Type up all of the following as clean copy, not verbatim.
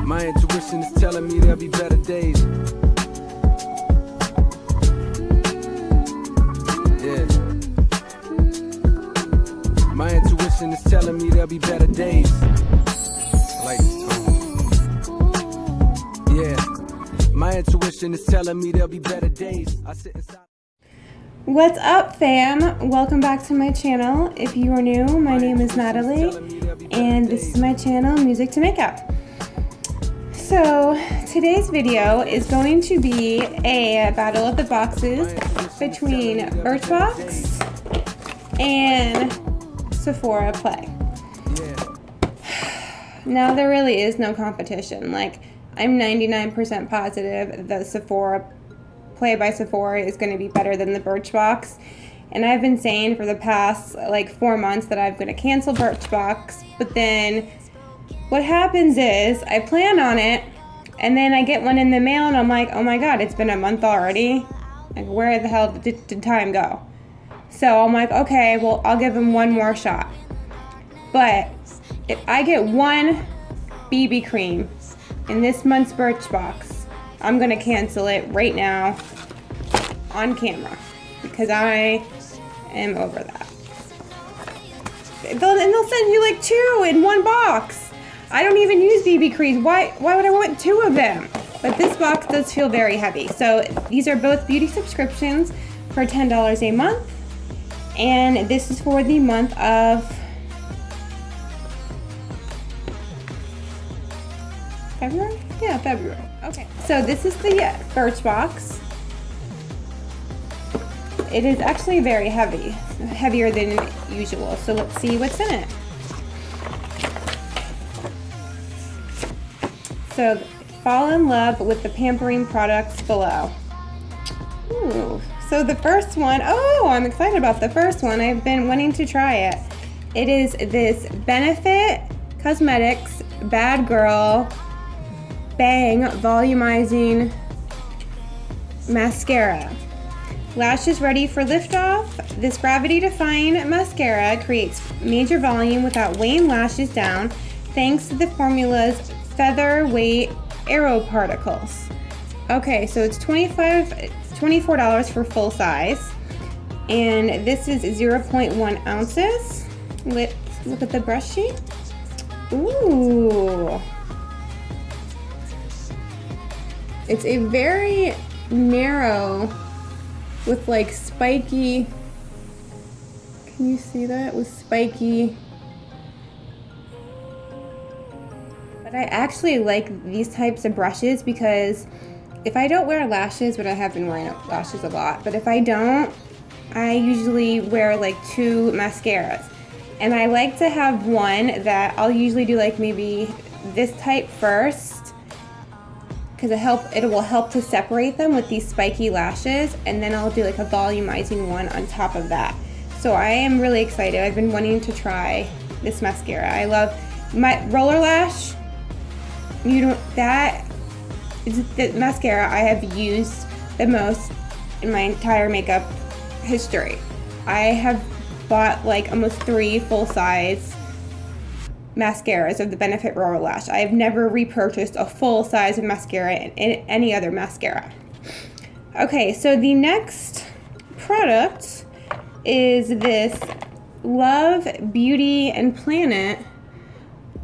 My intuition is telling me there'll be better days. Yeah. My intuition is telling me there'll be better days. Like, yeah. My intuition is telling me there'll be better days. I sit inside. What's up, fam? Welcome back to my channel. If you are new, my name is Natalie, and this is my channel, Music to Makeup. So today's video is going to be a battle of the boxes between Birchbox and Sephora Play. Now there really is no competition. Like, I'm 99% positive that Sephora Play by Sephora is going to be better than the Birchbox, and I've been saying for the past like 4 months that I'm going to cancel Birchbox, but then what happens is I plan on it and then I get one in the mail and I'm like, oh my god, it's been a month already, like where the hell did time go? So I'm like, okay, well, I'll give them one more shot. But if I get one BB cream in this month's Birchbox, I'm gonna cancel it right now on camera because I am over that. And they'll send you like 2 in one box. I don't even use BB creams. Why would I want 2 of them? But this box does feel very heavy. So these are both beauty subscriptions for $10 a month. And this is for the month of February? Yeah, February. Okay, so this is the Birchbox. It is actually very heavy, heavier than usual. So let's see what's in it. So fall in love with the pampering products below. Ooh, so the first one, oh, I'm excited about the first one. I've been wanting to try it. It is this Benefit Cosmetics Bad Girl Bang Volumizing Mascara. Lashes ready for liftoff. This gravity-defying mascara creates major volume without weighing lashes down thanks to the formula's featherweight aero particles. Okay, so it's $24 for full size, and this is 0.1 ounces. Let's look at the brush sheet. Ooh. It's a very narrow with like spiky, can you see that? With spiky. But I actually like these types of brushes because if I don't wear lashes, but I have been wearing lashes a lot, but if I don't, I usually wear like 2 mascaras. And I like to have one that I'll usually do like maybe this type first, because it will help to separate them with these spiky lashes, and then I'll do like a volumizing one on top of that. So I am really excited. I've been wanting to try this mascara. I love my Roller Lash. That is the mascara I have used the most in my entire makeup history. I have bought like almost 3 full-size mascaras of the Benefit Roller Lash. I have never repurchased a full size of mascara in any other mascara. Okay, so the next product is this Love Beauty and Planet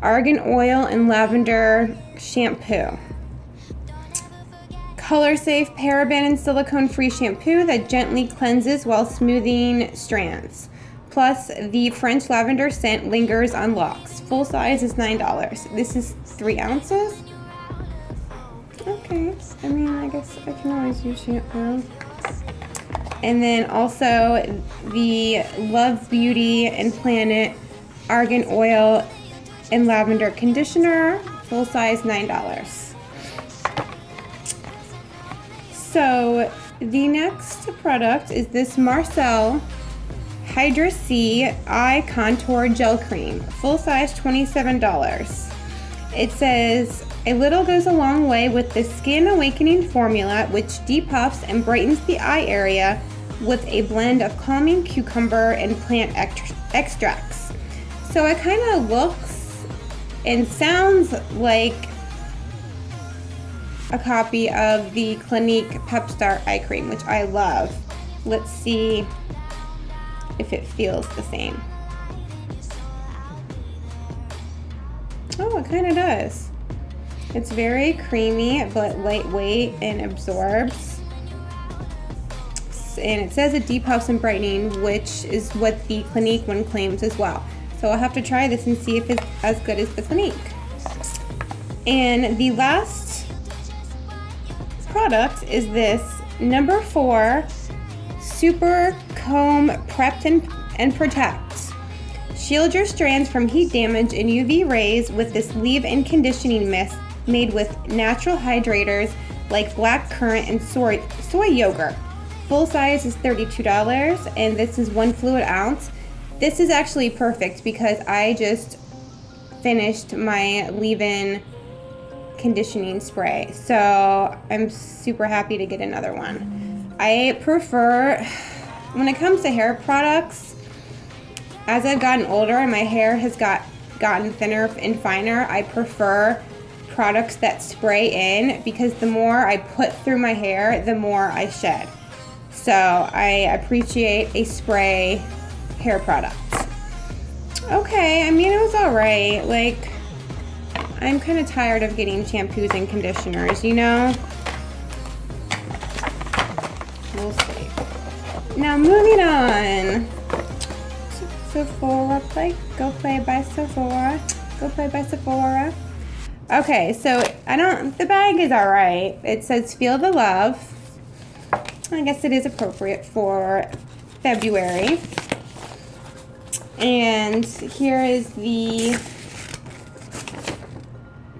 Argan Oil and Lavender Shampoo. Color safe, paraben and silicone free shampoo that gently cleanses while smoothing strands. Plus, the French lavender scent lingers on locks. Full size is $9. This is 3 ounces. Okay, I mean, I guess I can always use shampoo. And then also the Love Beauty and Planet Argan Oil and Lavender Conditioner. Full size, $9. So the next product is this Marcel Hydra C Eye Contour Gel Cream, full size, $27. It says, a little goes a long way with the Skin Awakening formula, which depuffs and brightens the eye area with a blend of calming cucumber and plant extracts. So it kind of looks and sounds like a copy of the Clinique Pep Start Eye Cream, which I love. Let's see if it feels the same. Oh, it kind of does. It's very creamy but lightweight and absorbs. And it says it depuffs and brightening, which is what the Clinique one claims as well. So I'll have to try this and see if it's as good as the Clinique. And the last product is this number 4 Super Comb Prep and Protect. Shield your strands from heat damage and UV rays with this leave-in conditioning mist made with natural hydrators like black currant and soy yogurt. Full size is $32 and this is 1 fluid ounce. This is actually perfect because I just finished my leave-in conditioning spray, so I'm super happy to get another one. I prefer, when it comes to hair products, as I've gotten older and my hair has gotten thinner and finer, I prefer products that spray in because the more I put through my hair, the more I shed. So I appreciate a spray hair product. Okay, I mean, it was alright. Like, I'm kind of tired of getting shampoos and conditioners, you know? We'll see. Now, moving on. Sephora, go play by Sephora. Go play by Sephora. Okay, so the bag is alright. It says feel the love. I guess it is appropriate for February. And here is the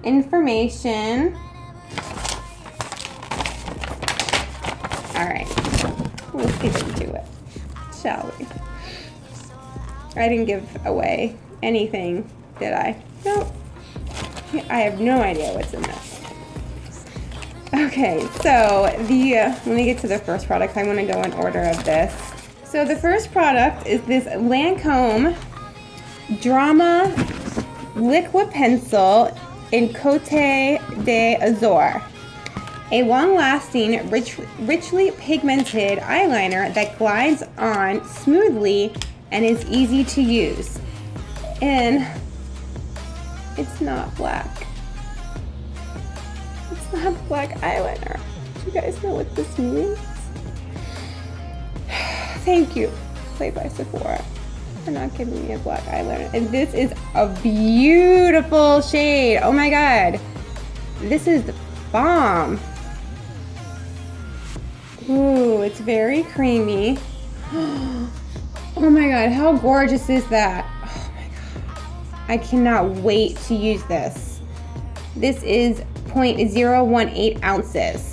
information. Alright, let's get into it, shall we? I didn't give away anything, did I? Nope. I have no idea what's in this. Okay, so let me get to the first product. I want to go in order of this. So the first product is this Lancome Drama Liquid Pencil in Cote d'Azur. A long-lasting, richly pigmented eyeliner that glides on smoothly and is easy to use. And it's not black. It's not black eyeliner. Do you guys know what this means? Thank you, Play by Sephora, for not giving me a black eyeliner. And this is a beautiful shade. Oh my god. This is the bomb. Ooh, it's very creamy. Oh my god, how gorgeous is that? Oh my god. I cannot wait to use this. This is 0.018 ounces.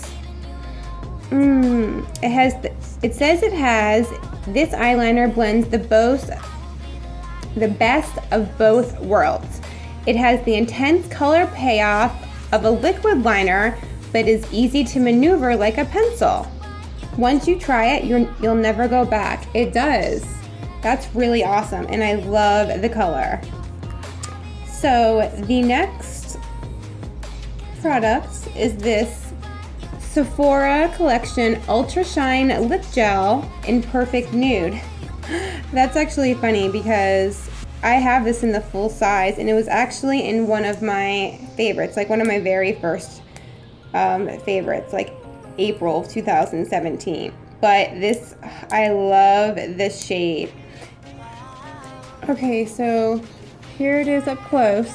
It says it has, this eyeliner blends the best of both worlds. It has the intense color payoff of a liquid liner, but is easy to maneuver like a pencil. Once you try it, you'll never go back. It does. That's really awesome, and I love the color. So the next product is this Sephora Collection Ultra Shine Lip Gel in Perfect Nude. That's actually funny because I have this in the full size, and it was actually in one of my favorites, like one of my very first favorites, like April of 2017. But this, I love this shade. Okay, so here it is up close.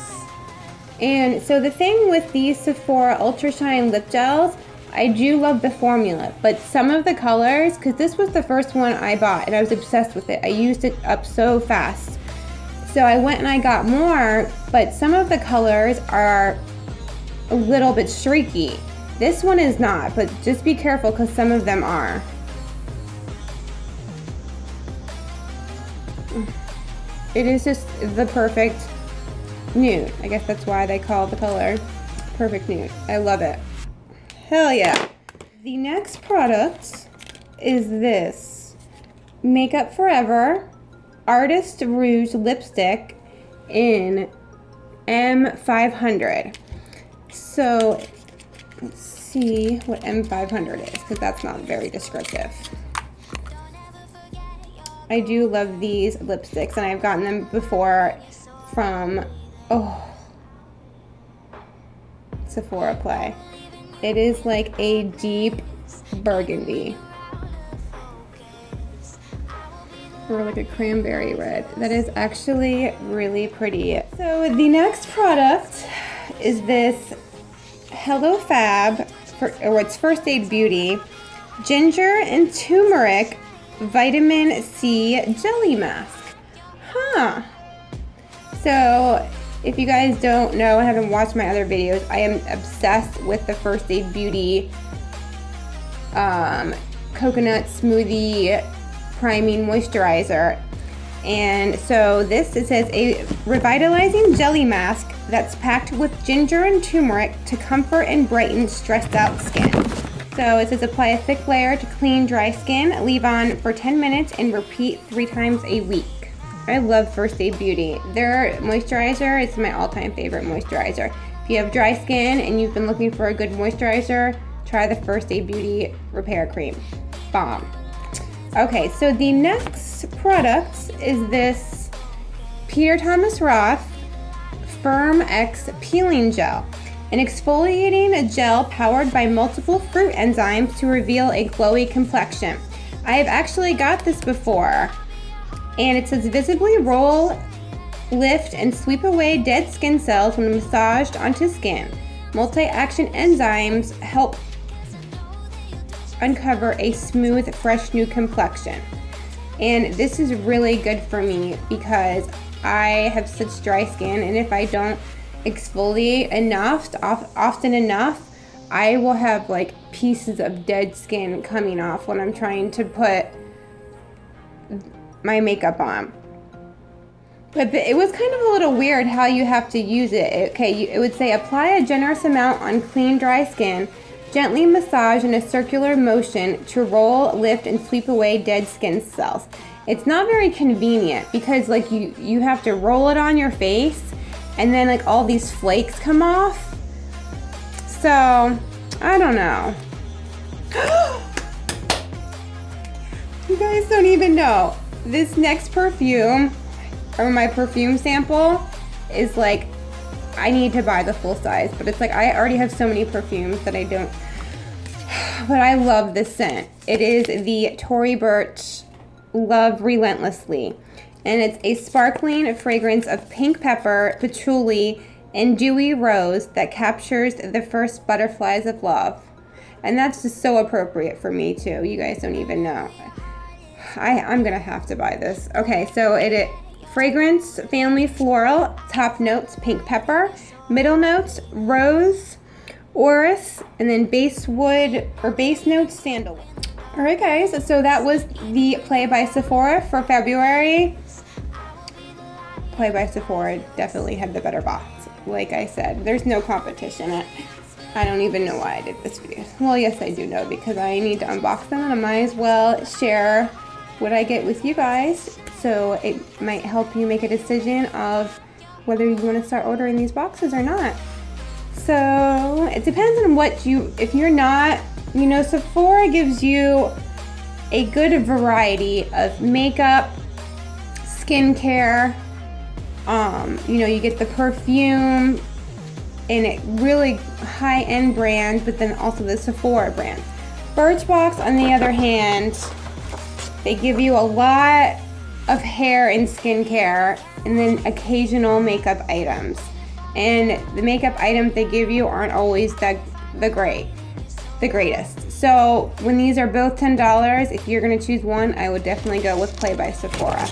And so the thing with these Sephora Ultra Shine Lip Gels, I do love the formula, but some of the colors, because this was the first one I bought and I was obsessed with it. I used it up so fast. So I went and I got more, but some of the colors are a little bit streaky. This one is not, but just be careful because some of them are. It is just the perfect nude. I guess that's why they call the color Perfect Nude. I love it. Hell yeah. The next product is this Makeup Forever Artist Rouge Lipstick in M500. So Let's see what M500 is, because that's not very descriptive. I do love these lipsticks, and I've gotten them before from, Sephora Play. It is like a deep burgundy. Or like a cranberry red. That is actually really pretty. So the next product is this Hello Fab, or it's First Aid Beauty, Ginger and Turmeric Vitamin C Jelly Mask. Huh. So, if you guys don't know, I haven't watched my other videos, I am obsessed with the First Aid Beauty coconut smoothie priming moisturizer. And so this, it says a revitalizing jelly mask that's packed with ginger and turmeric to comfort and brighten stressed out skin. So it says apply a thick layer to clean dry skin, leave on for 10 minutes and repeat 3 times a week. I love First Aid Beauty. Their moisturizer is my all-time favorite moisturizer. If you have dry skin and you've been looking for a good moisturizer, try the First Aid Beauty Repair Cream. Bomb. Okay, so the next product is this Peter Thomas Roth Firm X Peeling Gel. An exfoliating gel powered by multiple fruit enzymes to reveal a glowy complexion. I have actually got this before, and it says visibly roll, lift, and sweep away dead skin cells when massaged onto skin. Multi-action enzymes help uncover a smooth, fresh new complexion. And this is really good for me because I have such dry skin, and if I don't exfoliate enough, often enough, I will have like pieces of dead skin coming off when I'm trying to put my makeup on. But it was kind of a little weird how you have to use it. Okay, it would say apply a generous amount on clean, dry skin, gently massage in a circular motion to roll, lift, and sweep away dead skin cells. It's not very convenient because like you have to roll it on your face, and then like all these flakes come off. So, I don't know. You guys don't even know. This next perfume, or my perfume sample, is like, I need to buy the full size, but it's like I already have so many perfumes that I don't, but I love this scent. It is the Tory Burch Love Relentlessly. And it's a sparkling fragrance of pink pepper, patchouli, and dewy rose that captures the first butterflies of love. And that's just so appropriate for me too. You guys don't even know. I'm gonna have to buy this. Okay, so it fragrance, family floral, top notes, pink pepper, middle notes, rose, orris, and then base wood, or base notes, sandalwood. All right guys, so that was the Play by Sephora for February. Play by Sephora definitely had the better box. Like I said, there's no competition. I don't even know why I did this video. Well, yes I do know, because I need to unbox them and I might as well share what I get with you guys. So it might help you make a decision of whether you want to start ordering these boxes or not. So it depends on what if you're not, you know, Sephora gives you a good variety of makeup, skincare, you know, you get the perfume and it really high-end brand, but then also the Sephora brand. Birchbox, on the other hand, they give you a lot of hair and skincare and then occasional makeup items. And the makeup items they give you aren't always the greatest. So when these are both $10, if you're gonna choose one, I would definitely go with Play by Sephora.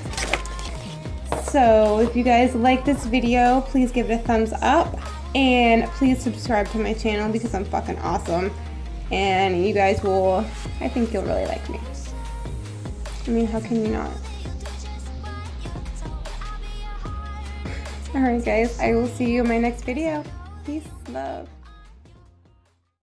So if you guys like this video, please give it a thumbs up and please subscribe to my channel because I'm fucking awesome. And you guys will, I think you'll really like me. I mean, how can you not? Alright guys, I will see you in my next video. Peace, love.